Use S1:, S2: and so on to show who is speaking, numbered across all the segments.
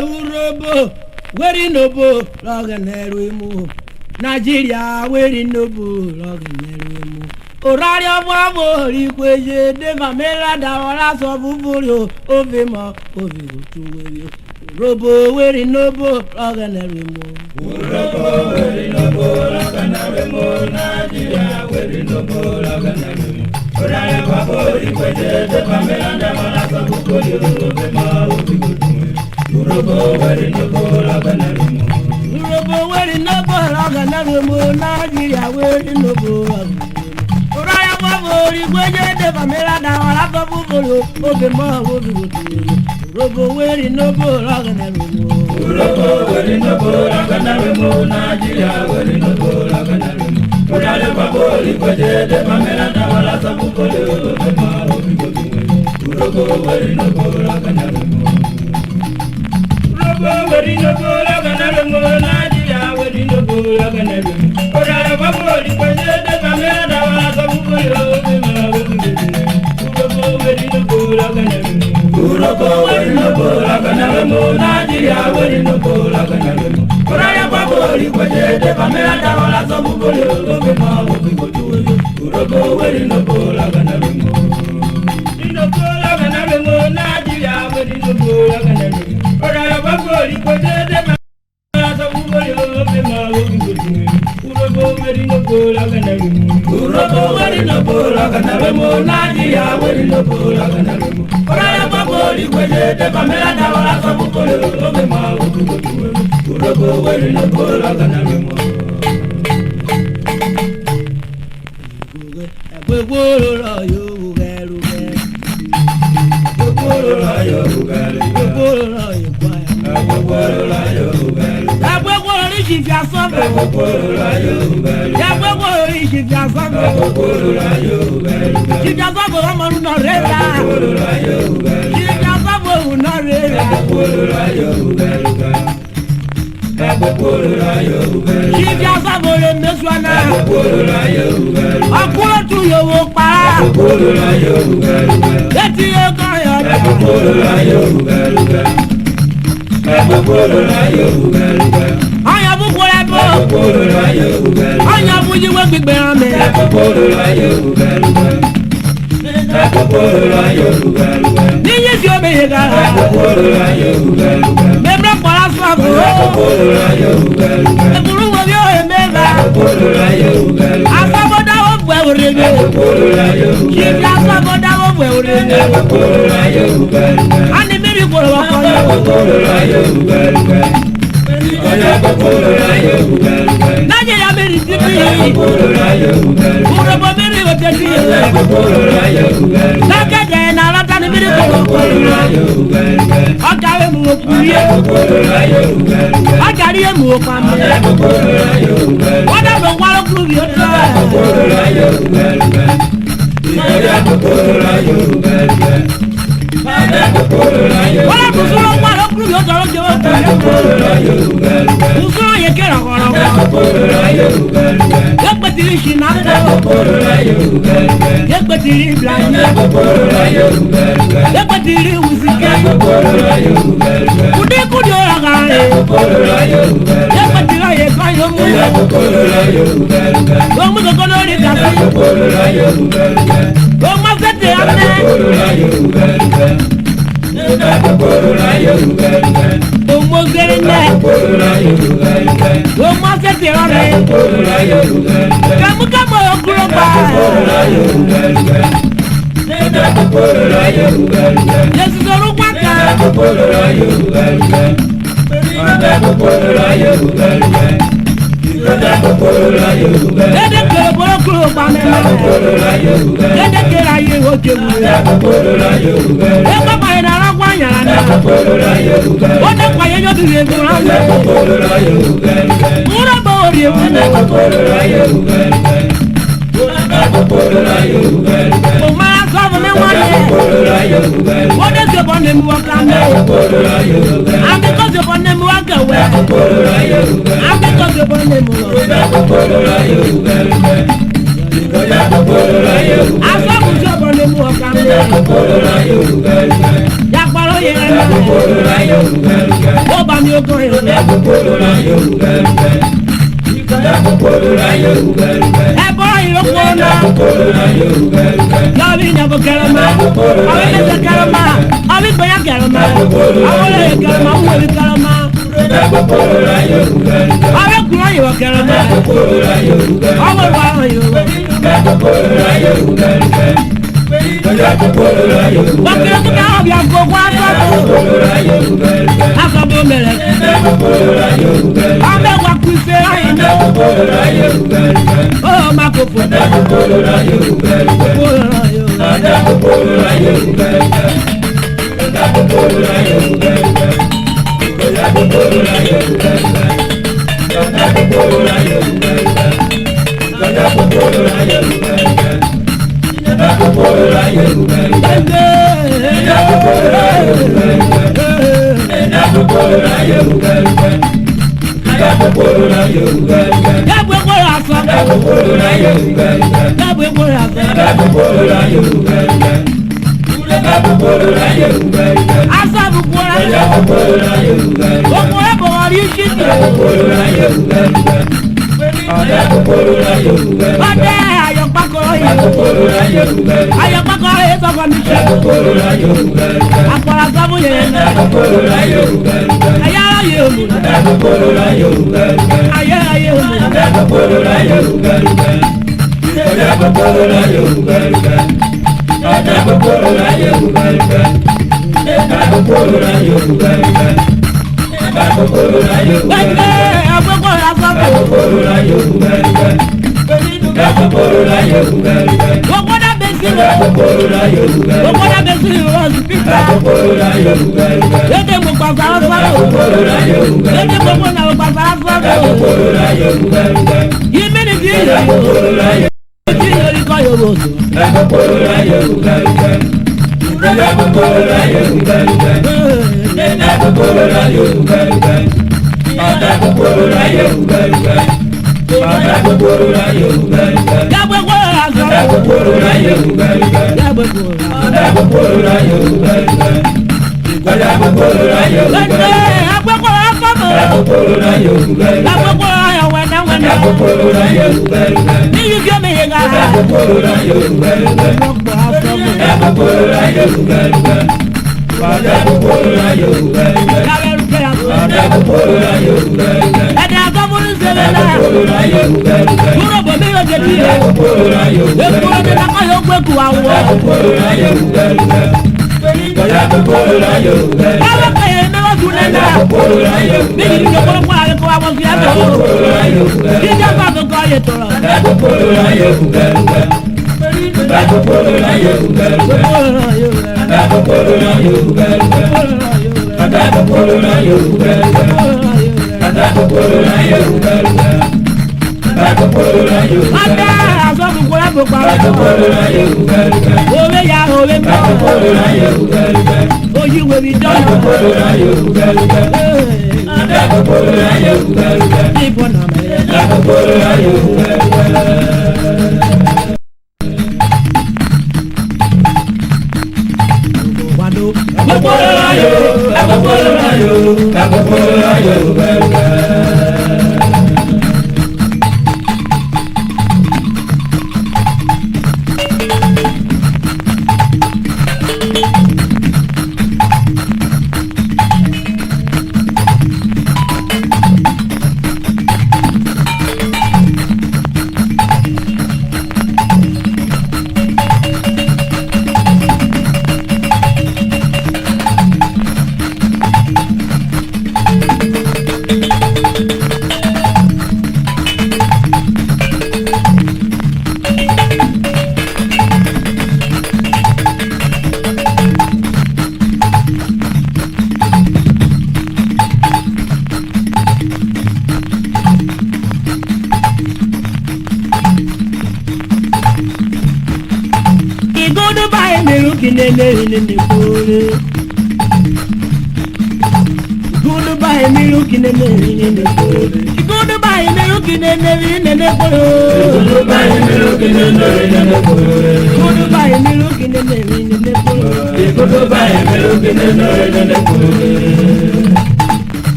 S1: URHOBO, where nobo, Loganerumu. Nigeria, where nobo, Loganerumu. Orario Wabo, Liquid, Devamela, Dawala, Soburio, Ovima, Ovigo to you. URHOBO, where nobo, Loganerumu.
S2: URHOBO, where nobo, Loganerumu. Nigeria, where nobo, Loganerumu. Orario Wabo, Liquid, Devamela, Dawala, Soburio, Ovima, Ovigo to you. URHOBO, where nobo, Loganerumu.
S1: URHOBO, where nobo, Loganerumu. Nigeria, where nobo, Loganerumu. Orario Wabo, Liquid, Devamela, Dawala, Soburio, Ovima, Ovigo to you. URHOBO, where nobo, Loganerumu.
S2: URHOBO, where nobo, Loganerumu. Nigeria, where nobo, Loganerumu. Orario Wabo, Liquid, Devamela, Dawala, Soburio, Ovima, Ovigo to you. URHOBO, where nobo, Loganerumu. URHOBO, where nobo, Loganerumu. Nigeria, where nobo, Loganerumu. Orario Wabo, Liquid, Devamela, Dawala, Soburio, Ovima, Ovigo to you. URHOBO, where nobo, Loganerumu. URHOBO, where nobo, Loganerumu. Nigeria, where nobo, Loganerumu. Orario Wabo, Liquid, Devamela, Dawala, Soburio, Ovima, Ovigo to you. URHOBO, where nobo, Loganerumu. Nobo, Loganerumu. Nigeria, where nobo, Loganerumu. Orario Wabo, Liquid, Devamela, Soburio, Ovima, Ovigo to you. URHOBO, where nobo, Loganerumu. URHOBO, where nobo, Loganerumu. Nigeria, where nobo, Loganerumu. Orario Wabo, Liquid, Devamela, Dawala, Soburio, Ovima, Ovigo to you. URHOBO, where nobo, Loganerumu.
S1: kọ́ yẹn. Ẹ̀bọ́ ìrókò náà. Lọ́bí ìyàbò kẹrẹmà. Ọ̀bí mẹ́sẹ̀ kẹrẹmà. Ọ̀bí gbẹ̀yà kẹrẹmà. Àwọn olóyè kẹrẹmà. Àwọn òbí kẹrẹmà. Ọ̀bí kúrò yìí wọ kẹrẹmà. Ọwọ́ ìwà àwọn Yorùbá. Wákìlẹ̀ kí náà ọ̀bí àgógó àgógó. Àgógó mẹ́rẹ̀. Ọ̀bẹ̀ wà kú ìfẹ́ láyé náà. Ó máa kó fò.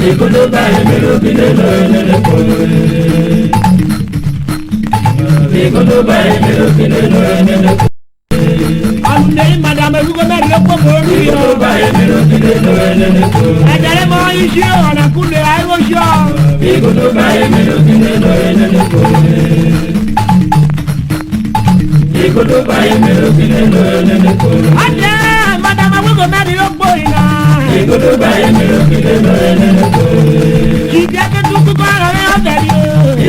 S2: Ikodo baye melo kine no ene kore. Ikodo baye melo kine no ene kore.
S1: Alunde madame lugo meri opo boru yo.
S2: Ikodo baye melo kine no ene kore.
S1: Ejare mo ishi ona kule ayo sho.
S2: Ikodo baye melo kine no ene kore. Ikodo baye melo kine no ene kore.
S1: Ade madame lugo meri opo ina.
S2: Ikodo baye melo kine no ene kore.
S1: Kija ke tuku ko ara me oderi o.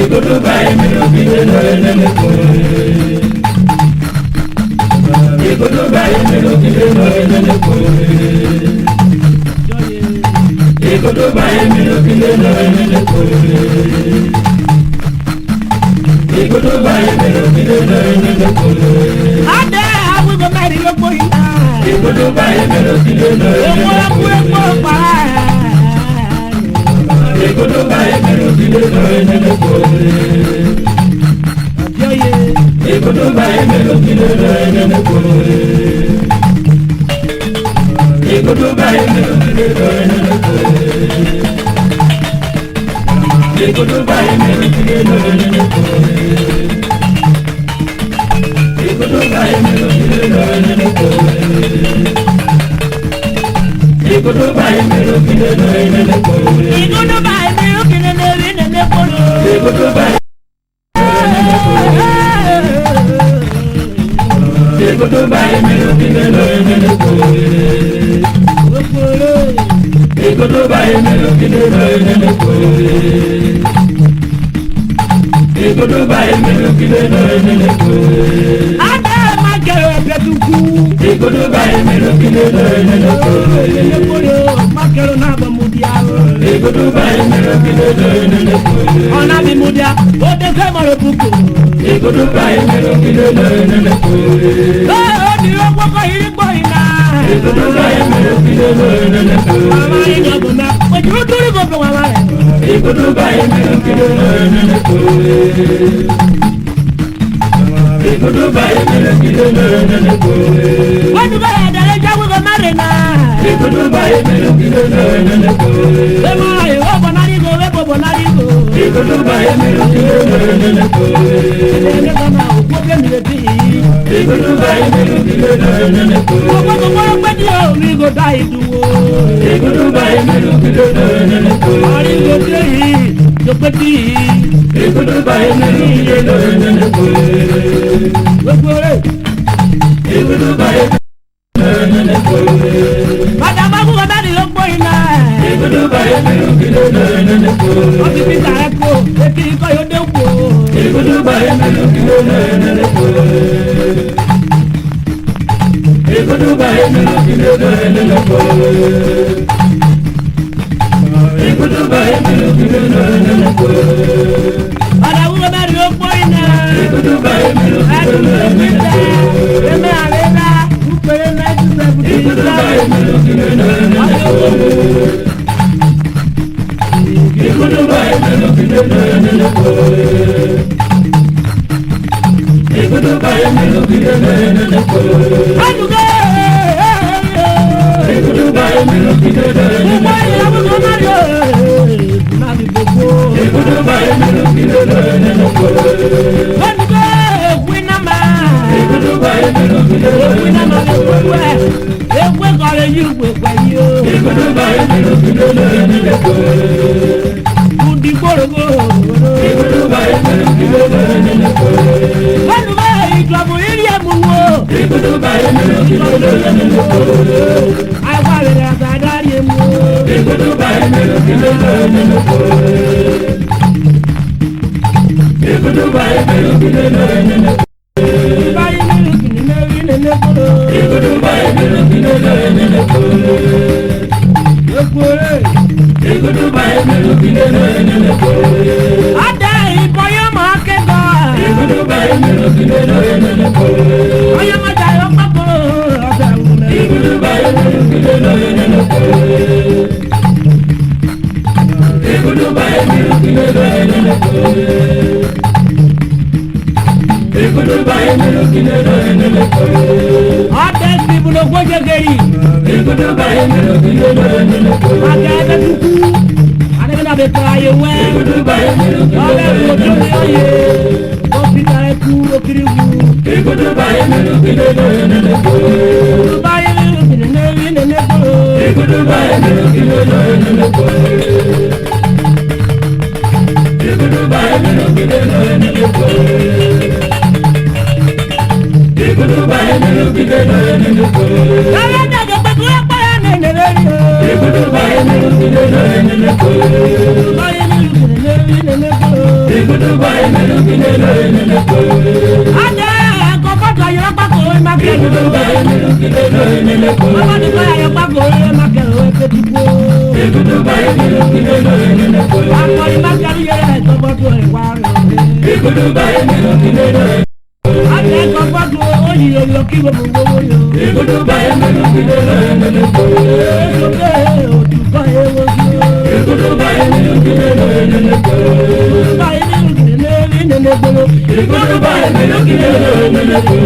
S2: Ikodo baye melo kine no ene kore. Ikodo baye melo kine no ene kore. Ikodo baye melo kine no ene kore. Ikodo baye melo kine no ene kore.
S1: Ade awigo meri opo ina.
S2: Ikodo baye melo kine no ene kore. Ikodo baye melo kine no ene kore. Ikodo baye melo kine no ene kore. Ikodo baye melo kine no ene kore. Ikodo baye melo kine no ene kore. Ikodo baye melo kine no ene kore. Ikodo baye melo kine no ene kore.
S1: Ikodo baye melo kine no ene kore.
S2: Ikodo baye Ikodo baye melo kine no ene kore. Ikodo baye melo kine no ene kore. Ikodo baye melo kine no ene kore.
S1: Ade magere betuku.
S2: Ikodo baye melo kine no ene kore.
S1: Magere na ba mudia.
S2: Ikodo baye melo kine no ene kore.
S1: Ona mi mudia, o de se mo re buku.
S2: Ikodo baye melo kine no ene kore.
S1: O di o ko iri gbo ina.
S2: Ikodo baye melo kine no ene kore.
S1: Mama ina go na, o ju turi go pe mama re.
S2: Ikodo baye melo kine no ene kore. Ikodo baye melo kine no ene kore.
S1: O du ba ya dare jawu go mare na.
S2: Ikodo baye melo kine no ene kore.
S1: E ma e o bonari go, we go bonari go.
S2: Ikodo baye melo kine no ene kore.
S1: E ga na o ko be mi le ti.
S2: Ikodo baye melo kine no ene kore.
S1: O ko ko pe di o mi go dai duwo.
S2: Ikodo baye melo kine no ene kore.
S1: Ari go ti yo pe ti.
S2: Ikodo baye melo kine no ene kore.
S1: Gbogbo re.
S2: Ikodo baye melo ene kore.
S1: Madama ku ga dari o gbo ina.
S2: Ikodo baye melo kine no ene kore.
S1: O ti fi tare ko, e ti ko yo de wo.
S2: Ikodo baye melo kine no ene kore. Ikodo baye melo kine no ene kore. Ikodo baye melo kine no ene kore.
S1: Ada wo ga dari o gbo ina.
S2: Ikodo baye melo kine no ene kore.
S1: Eme arena, upere na tu se bu.
S2: Ikodo baye melo kine no ene kore. Ikodo baye melo kine no ene kore. Ikodo baye melo kine no ene kore.
S1: Aduge.
S2: Ikodo baye melo kine no ene
S1: Mo
S2: kore.
S1: ya wo go mari o. Na bi gbogbo.
S2: Ikodo baye melo kine no ene kore.
S1: Aduge, wina ma.
S2: Ikodo baye melo kine no
S1: Wina ma
S2: ene
S1: le
S2: kore.
S1: gbogbo e. Egwe kore yi gbe pe yi o.
S2: Ikodo baye melo kine no ene kore.
S1: Udi gborogo.
S2: Ikodo baye melo kine no ene kore.
S1: Aduge, ìjọba iri emu wo.
S2: Ikodo baye melo kine no ene kore.
S1: Àwa rẹ̀ àtàdárí emu wo.
S2: Ikodo baye melo kine no ene kore. Ikodo baye melo kine no ene kore.
S1: Báyìí nínú kìnìún rí nínú kúrò.
S2: Ikodo baye melo kine no ene kore.
S1: Gbogbo rẹ̀.
S2: Ikodo baye melo kine no ene kore.
S1: Adé ìbọn yóò máa kẹ́kọ̀ọ́.
S2: Ikodo baye melo kine no ene kore.
S1: Ọyọ́ máa jà yọ pápọ̀ ọ̀sẹ̀ ìwúlẹ̀.
S2: Ikodo baye melo kine no ene kore. Ikodo baye melo kine no ene kore. Ikodo baye melo kine no ene kore.
S1: Adé ìbùdó gbọ́jẹ̀gẹ̀rì.
S2: Ikodo baye melo kine no ene kore.
S1: Adé ẹgbẹ́ tukú. ye opita eku okirigu
S2: ikudu baye menu kide no nene ko
S1: baye menu kide nene ko
S2: ikudu baye menu kide no nene ko ikudu baye menu kide no nene ko ikudu baye menu kide no nene ko
S1: ala daga betu apa nene ri
S2: ikudu baye menu kide no nene ko
S1: baye menu kide nene ko
S2: ikudu baye menu kide no nene ko
S1: ada ko foto yo pa ko ma ke
S2: ikudu baye menu kide no nene ko
S1: ma di ko yo pa ko ma ke o pe ti ko
S2: ikudu baye menu kide no nene ko
S1: ako ma ke ri ye to foto e wa ro
S2: ikudu baye menu kide no
S1: ada ko foto o yi yo ki wo wo yo
S2: ikudu baye menu kide no nene ko
S1: so ke o tu ko e wo
S2: ikudu baye menu kide no nene ko
S1: baye menu kide nene ko
S2: ikudu baye menu kide no nene ko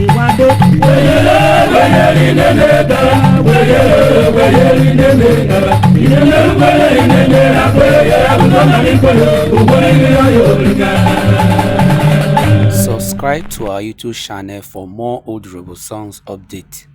S1: iwado
S2: weyeli nene dara weyeli nene dara inene weyeli nene akweye abudona nikolo ukweli yo rika.
S3: Subscribe to our YouTube channel for more old Robo songs updates.